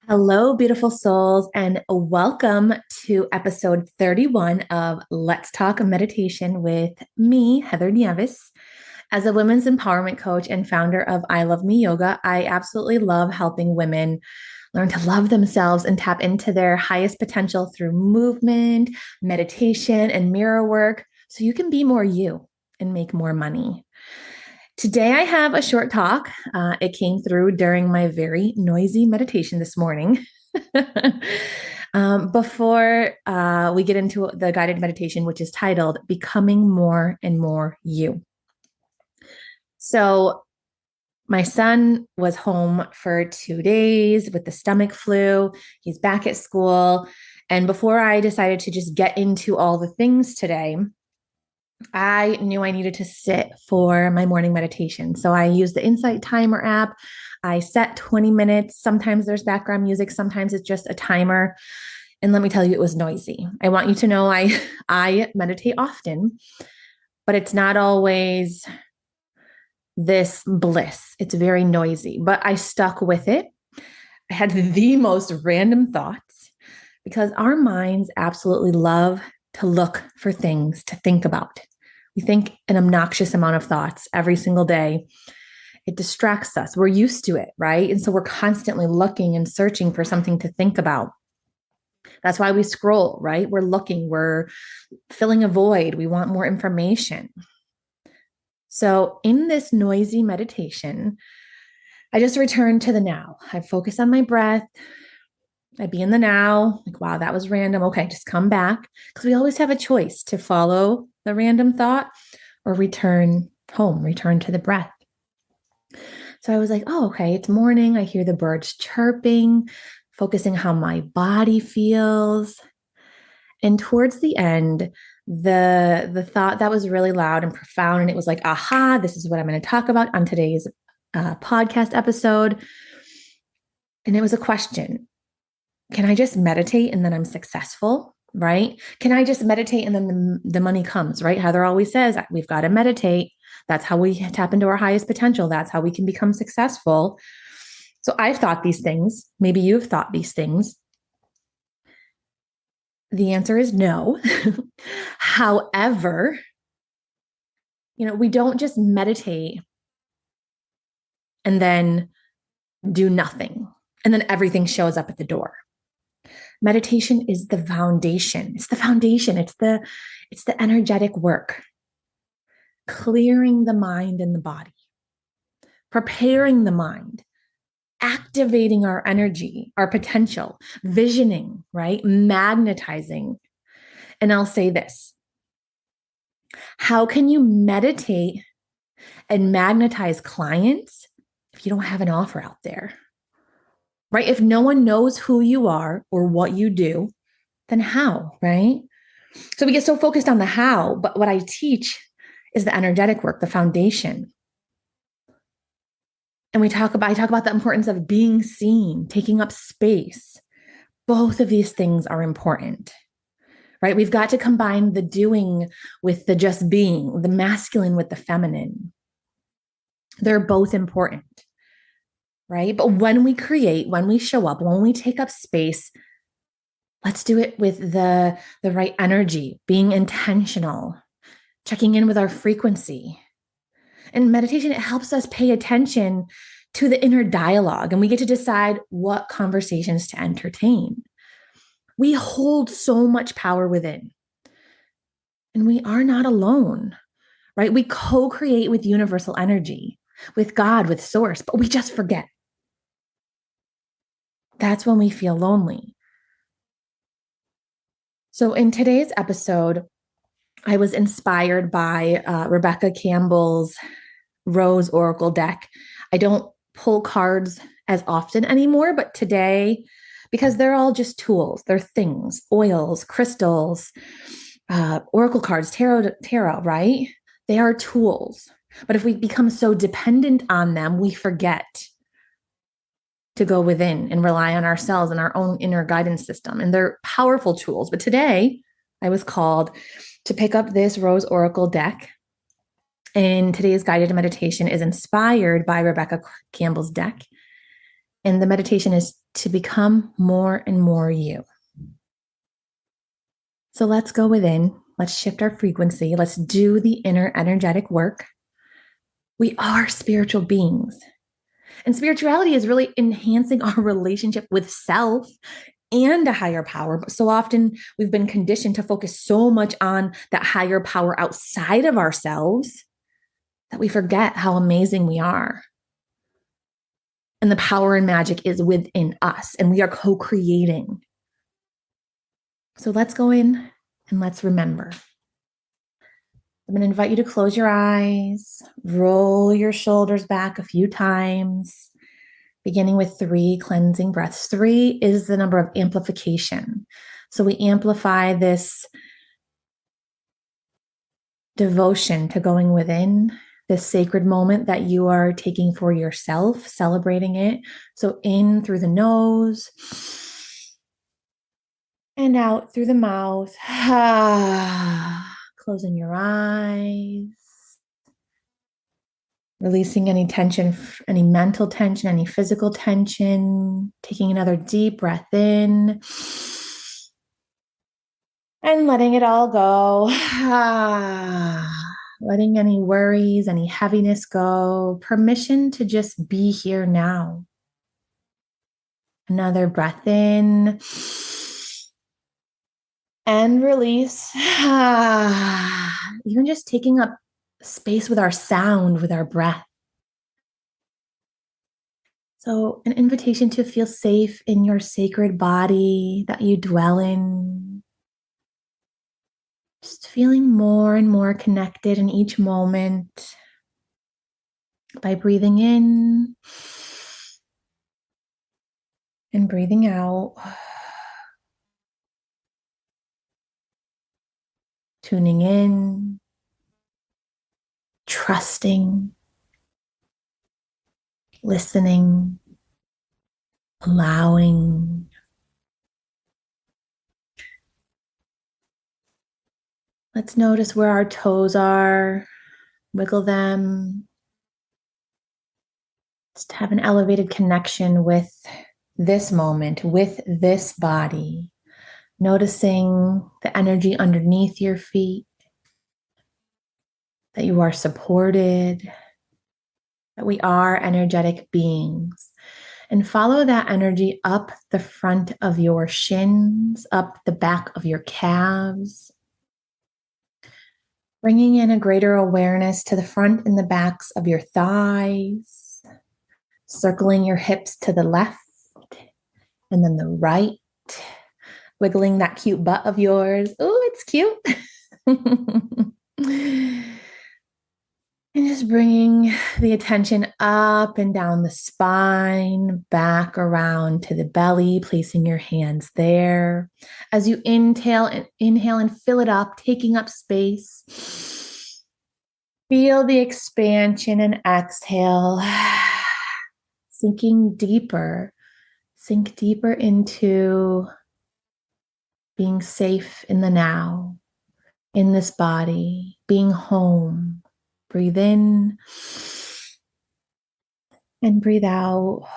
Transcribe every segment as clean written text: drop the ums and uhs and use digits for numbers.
Hello, beautiful souls, and welcome to episode 31 of Let's Talk Meditation with me, Heather Nieves. As a women's empowerment coach and founder of I Love Me Yoga, I absolutely love helping women learn to love themselves and tap into their highest potential through movement, meditation, and mirror work so you can be more you and make more money. Today, I have a short talk. It came through during my very noisy meditation this morning. Before we get into the guided meditation, which is titled Becoming More and More You. So, my son was home for 2 days with the stomach flu. He's back at school. And before I decided to just get into all the things today, I knew I needed to sit for my morning meditation. So I used the Insight Timer app. I set 20 minutes. Sometimes there's background music, sometimes it's just a timer. And let me tell you, it was noisy. I want you to know I meditate often, but it's not always this bliss. It's very noisy, but I stuck with it. I had the most random thoughts because our minds absolutely love to look for things to think about. We think an obnoxious amount of thoughts every single day. It distracts us. We're used to it, right? And so we're constantly looking and searching for something to think about. That's why we scroll, right? We're looking, we're filling a void. We want more information. So in this noisy meditation, I just return to the now. I focus on my breath. I'd be in the now, like, wow, that was random. Okay, just come back. Because we always have a choice to follow the random thought or return home, return to the breath. So I was like, oh, okay, it's morning. I hear the birds chirping, focusing how my body feels. And towards the end, the thought that was really loud and profound, and it was like, aha, this is what I'm going to talk about on today's podcast episode. And it was a question. Can I just meditate and then I'm successful, right? Can I just meditate and then the money comes, right? Heather always says we've got to meditate. That's how we tap into our highest potential. That's how we can become successful. So I've thought these things. Maybe you've thought these things. The answer is no. However, we don't just meditate and then do nothing, and then everything shows up at the door. Meditation is the foundation. It's the foundation. It's the energetic work, clearing the mind and the body, preparing the mind, activating our energy, our potential, visioning, right? Magnetizing. And I'll say this. How can you meditate and magnetize clients if you don't have an offer out there? Right? If no one knows who you are or what you do, then how, right? So we get so focused on the how, but what I teach is the energetic work, the foundation. And I talk about the importance of being seen, taking up space. Both of these things are important, right? We've got to combine the doing with the just being, the masculine with the feminine. They're both important, right? But when we create, when we show up, when we take up space, let's do it with the right energy, being intentional, checking in with our frequency. And meditation, it helps us pay attention to the inner dialogue, and we get to decide what conversations to entertain. We hold so much power within, and we are not alone, right? We co-create with universal energy, with God, with source, but we just forget. That's when we feel lonely. So in today's episode, I was inspired by Rebecca Campbell's Rose Oracle deck. I don't pull cards as often anymore, but today, because they're all just tools, they're things, oils, crystals, oracle cards, tarot, right? They are tools. But if we become so dependent on them, we forget to go within and rely on ourselves and our own inner guidance system. And they're powerful tools. But today, I was called to pick up this Rose Oracle deck. And today's guided meditation is inspired by Rebecca Campbell's deck. And the meditation is to become more and more you. So let's go within. Let's shift our frequency. Let's do the inner energetic work. We are spiritual beings. And spirituality is really enhancing our relationship with self and a higher power. But so often we've been conditioned to focus so much on that higher power outside of ourselves that we forget how amazing we are. And the power and magic is within us, and we are co-creating. So let's go in and let's remember. I'm going to invite you to close your eyes, roll your shoulders back a few times, beginning with 3 cleansing breaths. 3 is the number of amplification. So we amplify this devotion to going within, this sacred moment that you are taking for yourself, celebrating it. So in through the nose and out through the mouth. Closing your eyes. Releasing any tension, any mental tension, any physical tension. Taking another deep breath in. And letting it all go. Letting any worries, any heaviness go. Permission to just be here now. Another breath in. And release. Even just taking up space with our sound, with our breath. So an invitation to feel safe in your sacred body that you dwell in. Just feeling more and more connected in each moment by breathing in and breathing out. Tuning in, trusting, listening, allowing. Let's notice where our toes are, wiggle them. Just have an elevated connection with this moment, with this body. Noticing the energy underneath your feet, that you are supported, that we are energetic beings. And follow that energy up the front of your shins, up the back of your calves, bringing in a greater awareness to the front and the backs of your thighs, circling your hips to the left and then the right, wiggling that cute butt of yours. Oh, it's cute. And just bringing the attention up and down the spine, back around to the belly, placing your hands there. As you inhale and fill it up, taking up space. Feel the expansion and exhale. Sinking deeper. Sink deeper into being safe in the now, in this body, being home. Breathe in and breathe out.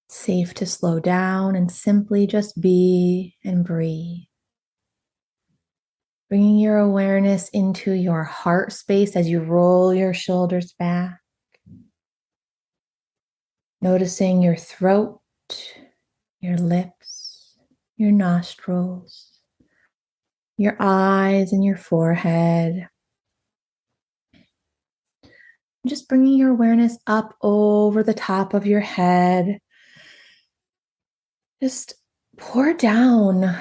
Safe to slow down and simply just be and breathe. Bringing your awareness into your heart space as you roll your shoulders back. Noticing your throat, your lips, your nostrils, your eyes and your forehead. Just bringing your awareness up over the top of your head. Just pour down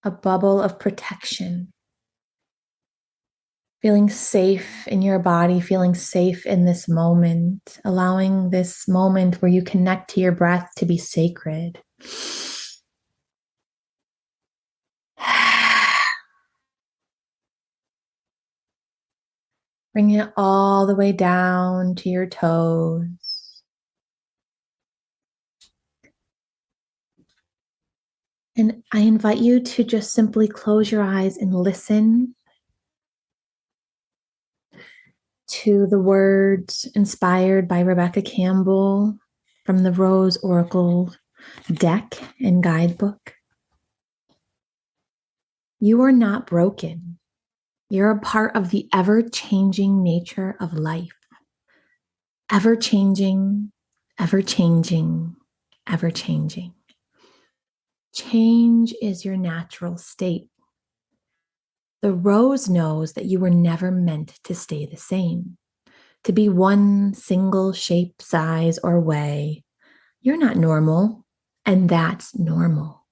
a bubble of protection. Feeling safe in your body, feeling safe in this moment, allowing this moment where you connect to your breath to be sacred. Bring it all the way down to your toes. And I invite you to just simply close your eyes and listen. to the words inspired by Rebecca Campbell from the Rose Oracle deck and guidebook. You are not broken. You're a part of the ever-changing nature of life. Ever-changing, ever-changing, ever-changing. Change is your natural state. The rose knows that you were never meant to stay the same, to be one single shape, size, or way. You're not normal, and that's normal.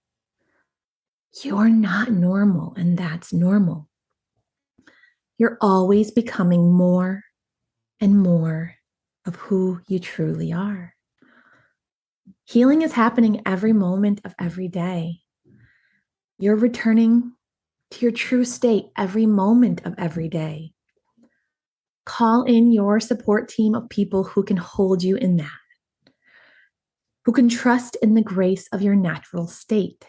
You're not normal, and that's normal. You're always becoming more and more of who you truly are. Healing is happening every moment of every day. You're returning to your true state every moment of every day. Call in your support team of people who can hold you in that, who can trust in the grace of your natural state.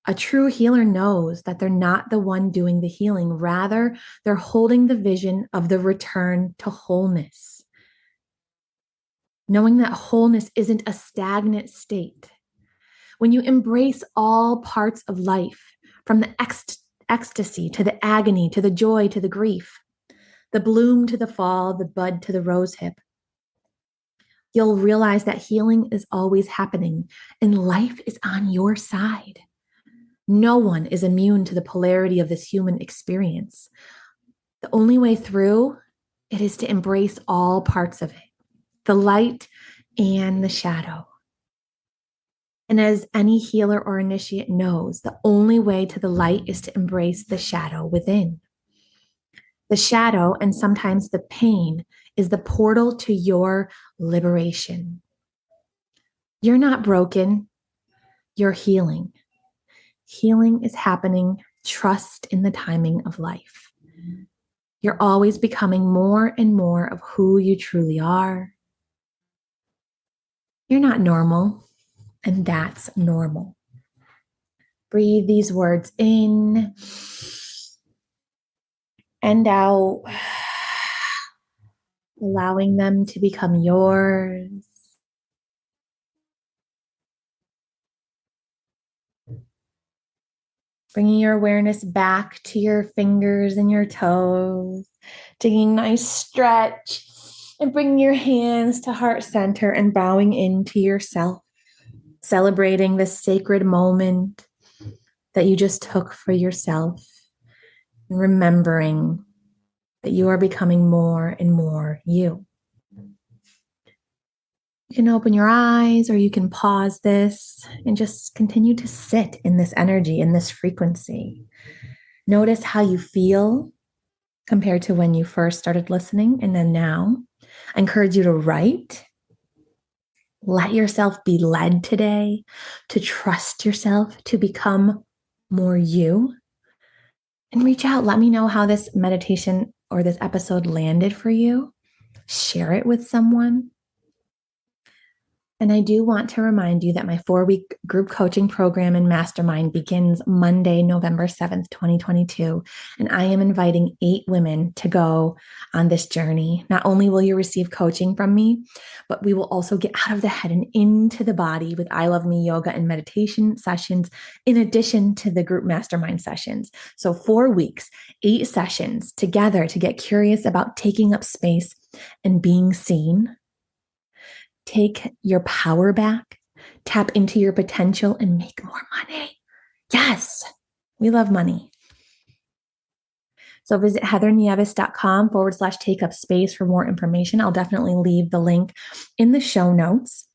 A true healer knows that they're not the one doing the healing. Rather, they're holding the vision of the return to wholeness. Knowing that wholeness isn't a stagnant state. When you embrace all parts of life, from the ecstasy to the agony, to the joy, to the grief, the bloom to the fall, the bud to the rose hip, you'll realize that healing is always happening and life is on your side. No one is immune to the polarity of this human experience. The only way through it is to embrace all parts of it, the light and the shadow. And as any healer or initiate knows, the only way to the light is to embrace the shadow within. The shadow, and sometimes the pain, is the portal to your liberation. You're not broken, you're healing. Healing is happening. Trust in the timing of life. You're always becoming more and more of who you truly are. You're not normal, and that's normal. Breathe these words in and out, allowing them to become yours. Bringing your awareness back to your fingers and your toes, taking a nice stretch, and bringing your hands to heart center and bowing into yourself, celebrating this sacred moment that you just took for yourself, and remembering that you are becoming more and more you. You can open your eyes or you can pause this and just continue to sit in this energy, in this frequency. Notice how you feel compared to when you first started listening and then now. I encourage you to write. Let yourself be led today, to trust yourself, to become more you. And reach out. Let me know how this meditation or this episode landed for you. Share it with someone. And I do want to remind you that my 4-week group coaching program and Mastermind begins Monday, November 7th, 2022. And I am inviting 8 women to go on this journey. Not only will you receive coaching from me, but we will also get out of the head and into the body with I Love Me yoga and meditation sessions, in addition to the group Mastermind sessions. So 4 weeks, 8 sessions together to get curious about taking up space and being seen. Take your power back, tap into your potential, and make more money. Yes, we love money. So visit heathernieves.com/take up space for more information. I'll definitely leave the link in the show notes.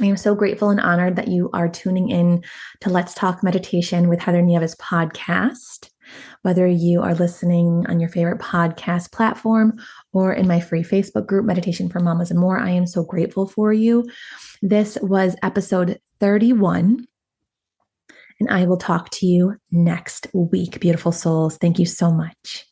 I am so grateful and honored that you are tuning in to Let's Talk Meditation with Heather Nieves podcast. Whether you are listening on your favorite podcast platform or in my free Facebook group, Meditation for Mamas and More, I am so grateful for you. This was episode 31, and I will talk to you next week, beautiful souls. Thank you so much.